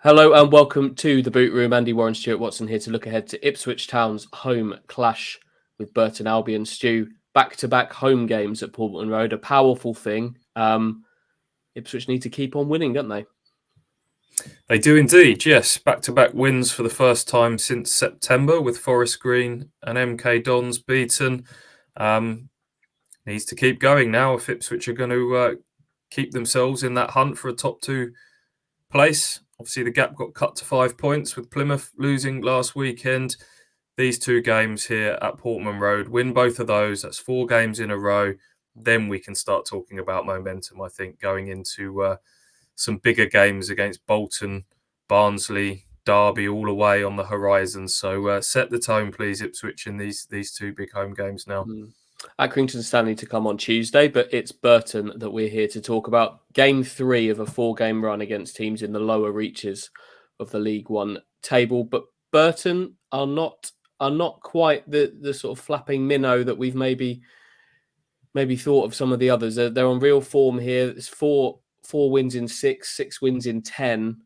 Hello and welcome to the Boot Room. Andy, Warren, Stuart Watson here to look ahead to Ipswich Town's home clash with Burton Albion. Stu, back-to-back home games at Portman Road, a powerful thing. Ipswich need to keep on winning, don't they? They do indeed, yes. Back-to-back wins for the first time since September with Forest Green and MK Dons beaten. Needs to keep going now if Ipswich are going to keep themselves in that hunt for a top two place. Obviously, the gap got cut to 5 points with Plymouth losing last weekend. These two games here at Portman Road, win both of those. That's 4 games in a row. Then we can start talking about momentum, I think, going into some bigger games against Bolton, Barnsley, Derby, all away on the horizon. So set the tone, please, Ipswich, in these two big home games now. Accrington Stanley to come on Tuesday, but it's Burton that we're here to talk about. Game 3 of a 4-game run against teams in the lower reaches of the League One table. But Burton are not quite the sort of flapping minnow that we've maybe thought of some of the others. They're on real form here. It's four wins in 6 wins in 10.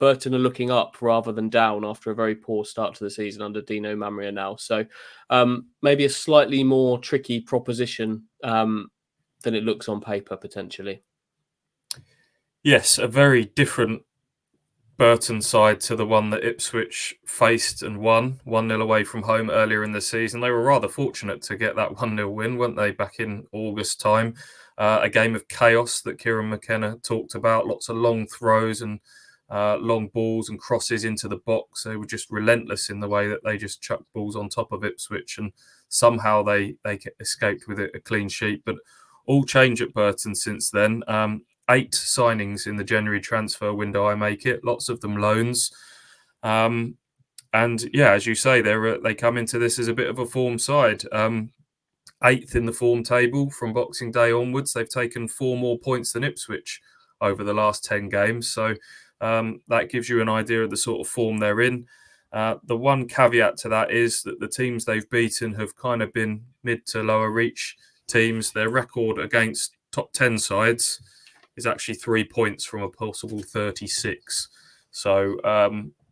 Burton are looking up rather than down after a very poor start to the season under Dino Mamria now. So maybe a slightly more tricky proposition than it looks on paper, potentially. Yes, a very different Burton side to the one that Ipswich faced and won 1-0 away from home earlier in the season. They were rather fortunate to get that 1-0 win, weren't they, back in August time? A game of chaos that Kieran McKenna talked about, lots of long throws and long balls and crosses into the box. They were just relentless in the way that they just chucked balls on top of Ipswich, and somehow they escaped with a clean sheet. But all change at Burton since then. 8 signings in the January transfer window, I make it. Lots of them loans. And yeah, as you say, they come into this as a bit of a form side. 8th in the form table from Boxing Day onwards. They've taken 4 more points than Ipswich over the last 10 games. So that gives you an idea of the sort of form they're in. The one caveat to that is that the teams they've beaten have kind of been mid to lower reach teams. Their record against top 10 sides is actually 3 points from a possible 36. So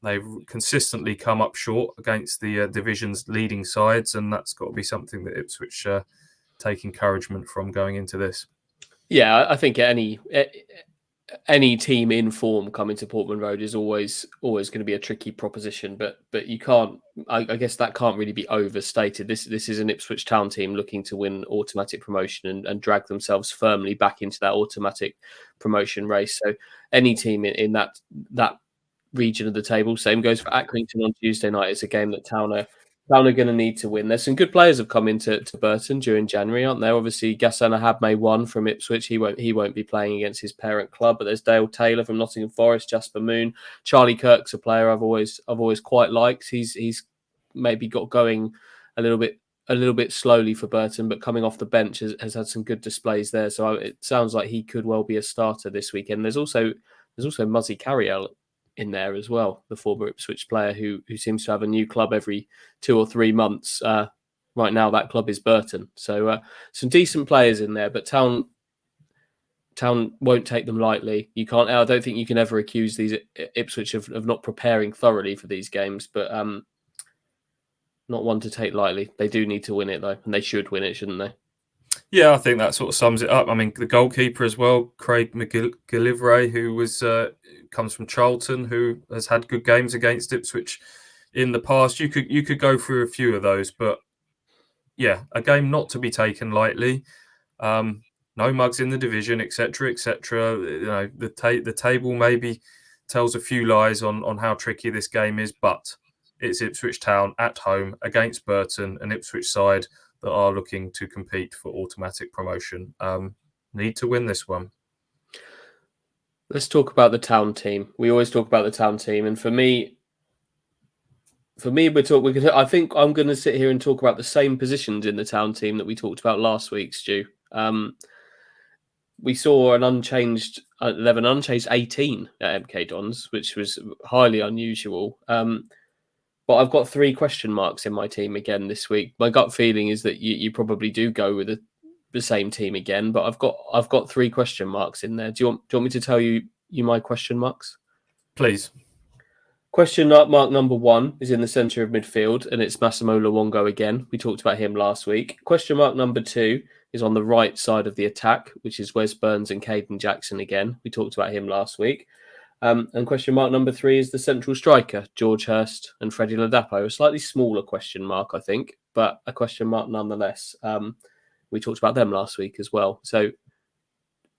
they've consistently come up short against the division's leading sides, and that's got to be something that Ipswich take encouragement from going into this. Yeah, I think any team in form coming to Portman Road is always going to be a tricky proposition, but you can't. I guess that can't really be overstated. This is an Ipswich Town team looking to win automatic promotion and drag themselves firmly back into that automatic promotion race. So any team in that region of the table, same goes for Accrington on Tuesday night. It's a game that Town are going to need to win. There's some good players have come into Burton during January, aren't there? Obviously, Ghassan Ahabme won from Ipswich. He won't be playing against his parent club. But there's Dale Taylor from Nottingham Forest, Jasper Moon, Charlie Kirk's a player I've always quite liked. He's maybe got going a little bit slowly for Burton, but coming off the bench has had some good displays there. So it sounds like he could well be a starter this weekend. There's also Muzzy Carriel in there as well, the former Ipswich player who seems to have a new club every 2 or 3 months. Right now, that club is Burton. So some decent players in there, but Town won't take them lightly. You can't. I don't think you can ever accuse these Ipswich of not preparing thoroughly for these games, but not one to take lightly. They do need to win it though, and they should win it, shouldn't they? Yeah, I think that sort of sums it up. I mean, the goalkeeper as well, Craig McGillivray, who comes from Charlton, who has had good games against Ipswich in the past. You could go through a few of those, but yeah, a game not to be taken lightly. No mugs in the division, etc., etc. You know, the table maybe tells a few lies on how tricky this game is, but it's Ipswich Town at home against Burton, an Ipswich side that are looking to compete for automatic promotion. Need to win this one. Let's talk about the Town team. We always talk about the Town team, and for me, I think I'm going to sit here and talk about the same positions in the Town team that we talked about last week, Stu. We saw an unchanged 11, unchanged 18 at MK Dons, which was highly unusual. But I've got 3 question marks in my team again this week. My gut feeling is that you probably do go with the same team again, but I've got 3 question marks in there. Do you want me to tell you my question marks? Please. Question mark number 1 is in the centre of midfield, and it's Massimo Luongo again. We talked about him last week. Question mark number 2 is on the right side of the attack, which is Wes Burns and Caden Jackson again. We talked about him last week. And question mark number 3 is the central striker, George Hurst and Freddie Ladapo. A slightly smaller question mark, I think, but a question mark nonetheless. We talked about them last week as well. So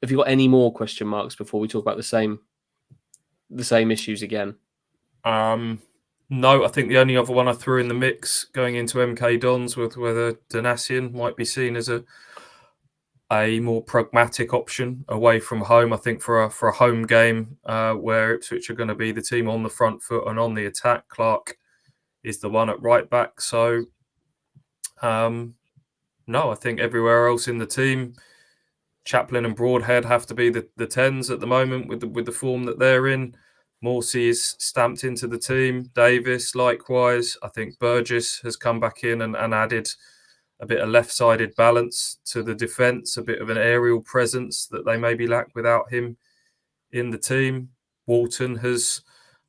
have you got any more question marks before we talk about the same issues again? No, I think the only other one I threw in the mix going into MK Dons with whether Donasian might be seen as a more pragmatic option away from home. I think for a home game where Ipswich are going to be the team on the front foot and on the attack, Clark is the one at right back. So, no, I think everywhere else in the team, Chaplin and Broadhead have to be the 10s at the moment with the form that they're in. Morsey is stamped into the team. Davis, likewise. I think Burgess has come back in and added a bit of left-sided balance to the defence, a bit of an aerial presence that they maybe lack without him in the team. Walton has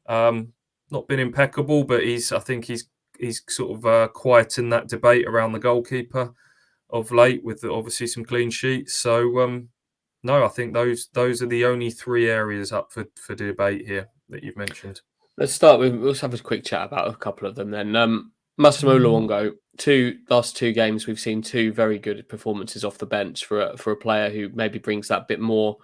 not been impeccable, but I think he's sort of quieting that debate around the goalkeeper of late with obviously some clean sheets. So no, I think those are the only 3 areas up for debate here that you've mentioned. Let's have a quick chat about a couple of them then. Massimo Luongo, last 2 games, we've seen 2 very good performances off the bench for a player who maybe brings that bit more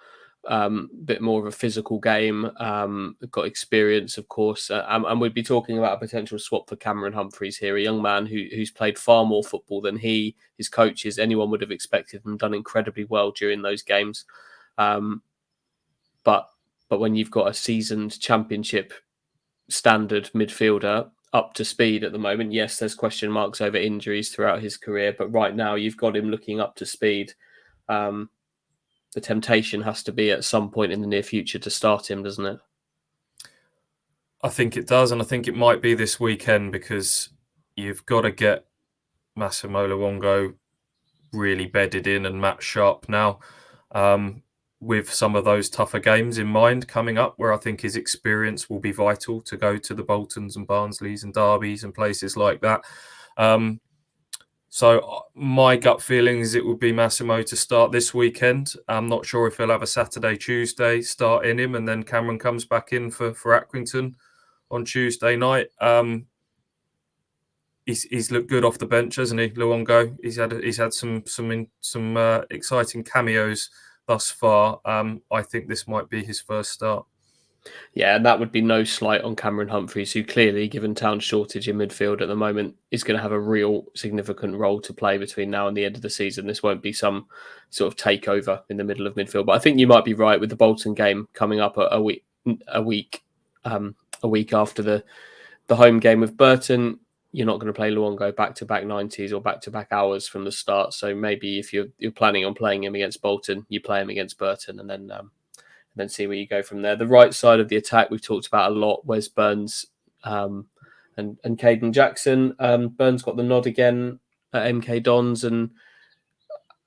of a physical game, got experience, of course, and we'd be talking about a potential swap for Cameron Humphreys here, a young man who's played far more football than his coaches, anyone would have expected, and done incredibly well during those games. But when you've got a seasoned championship standard midfielder up to speed at the moment, yes, there's question marks over injuries throughout his career, but right now you've got him looking up to speed. The temptation has to be at some point in the near future to start him, doesn't it? I think it does, and I think it might be this weekend because you've got to get Massimo Luongo really bedded in and match sharp now, with some of those tougher games in mind coming up, where I think his experience will be vital to go to the Boltons and Barnsleys and Derbys and places like that. So my gut feeling is it would be Massimo to start this weekend. I'm not sure if he'll have a Saturday, Tuesday start in him, and then Cameron comes back in for Accrington on Tuesday night. He's looked good off the bench, hasn't he, Luongo? He's had some exciting cameos thus far. I think this might be his first start. Yeah, and that would be no slight on Cameron Humphreys, who clearly, given Town's shortage in midfield at the moment, is going to have a real significant role to play between now and the end of the season. This won't be some sort of takeover in the middle of midfield. But I think you might be right with the Bolton game coming up a week after the home game with Burton. You're not going to play Luongo back-to-back 90s or back-to-back hours from the start. So maybe if you're planning on playing him against Bolton, you play him against Burton and then see where you go from there. The right side of the attack we've talked about a lot. Wes Burns and Caden Jackson. Burns got the nod again at MK Dons and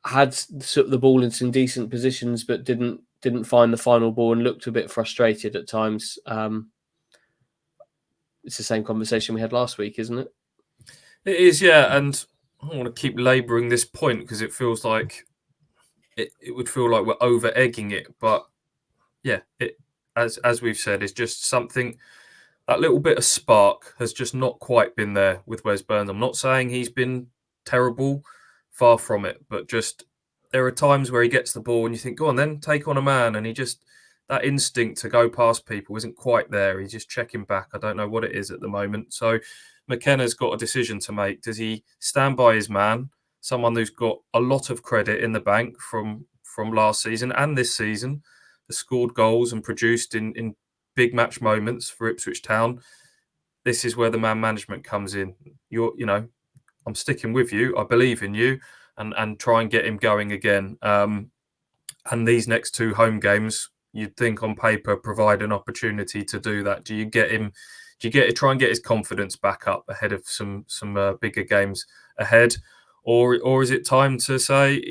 had the ball in some decent positions, but didn't find the final ball and looked a bit frustrated at times. It's the same conversation we had last week, isn't it? It is, yeah. And I don't want to keep labouring this point because it feels like it would feel like we're over egging it, but yeah, as we've said, it's just something, that little bit of spark has just not quite been there with Wes Burns. I'm not saying he's been terrible, far from it, but just there are times where he gets the ball and you think, go on then, take on a man, and that instinct to go past people isn't quite there. He's just checking back. I don't know what it is at the moment. So McKenna's got a decision to make. Does he stand by his man, someone who's got a lot of credit in the bank from last season and this season, has scored goals and produced in big match moments for Ipswich Town? This is where the man management comes in. I'm sticking with you. I believe in you, and try and get him going again. And these next 2 home games, you'd think on paper provide an opportunity to do that. Do you get him? Try and get his confidence back up ahead of some bigger games ahead, or is it time to say,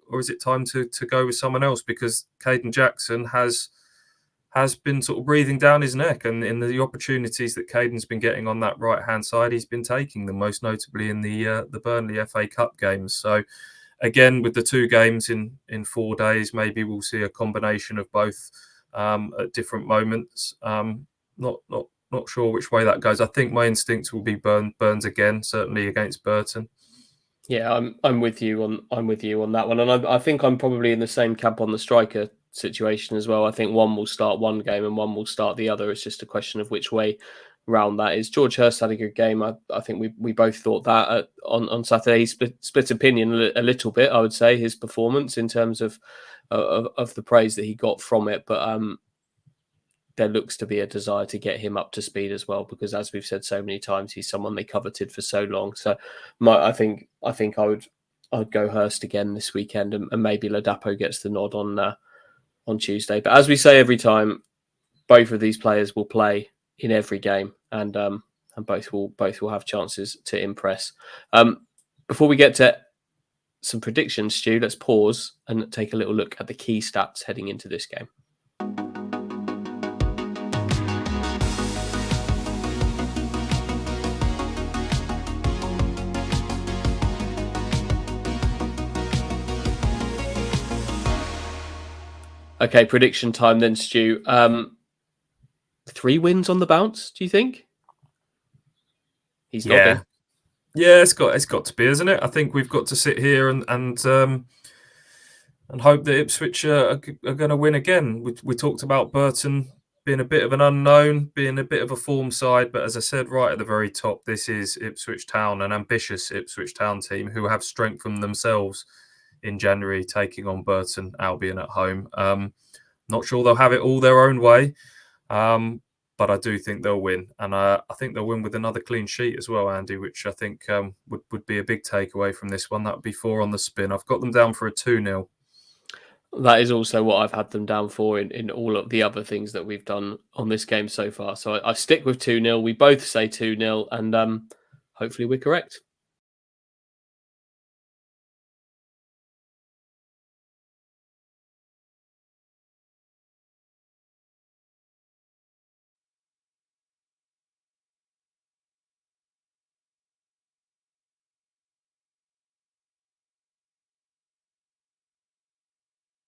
or is it time to go with someone else? Because Caden Jackson has has been sort of breathing down his neck, and in the opportunities that Caden's been getting on that right-hand side, he's been taking them, most notably in the Burnley FA Cup games. So again, with the 2 games in 4 days, maybe we'll see a combination of both at different moments. Not sure which way that goes. I think my instinct will be Burns again, certainly against Burton. Yeah, I'm with you on that one, and I think I'm probably in the same camp on the striker situation as well. I think one will start one game and one will start the other. It's just a question of which way round that is. George Hurst had a good game. I think we both thought that on Saturday. He split opinion a little bit, I would say, his performance in terms of the praise that he got from it, but there looks to be a desire to get him up to speed as well, because as we've said so many times, he's someone they coveted for so long. So I think I would go Hurst again this weekend, and maybe Ladapo gets the nod on Tuesday. But as we say every time, both of these players will play in every game, and both will have chances to impress. Before we get to some predictions, Stu, let's pause and take a little look at the key stats heading into this game. Okay, prediction time then, Stu. 3 wins on the bounce, do you think? He's nodding. Yeah, it's got to be, isn't it? I think we've got to sit here and hope that Ipswich are going to win again. We talked about Burton being a bit of an unknown, being a bit of a form side, but as I said right at the very top, this is Ipswich Town, an ambitious Ipswich Town team who have strengthened themselves in January, taking on Burton Albion at home. Not sure they'll have it all their own way, but I do think they'll win. And I think they'll win with another clean sheet as well, Andy, which I think would be a big takeaway from this one. That would be 4 on the spin. I've got them down for a 2-0. That is also what I've had them down for in all of the other things that we've done on this game so far. So I stick with 2-0. We both say 2-0, and hopefully we're correct.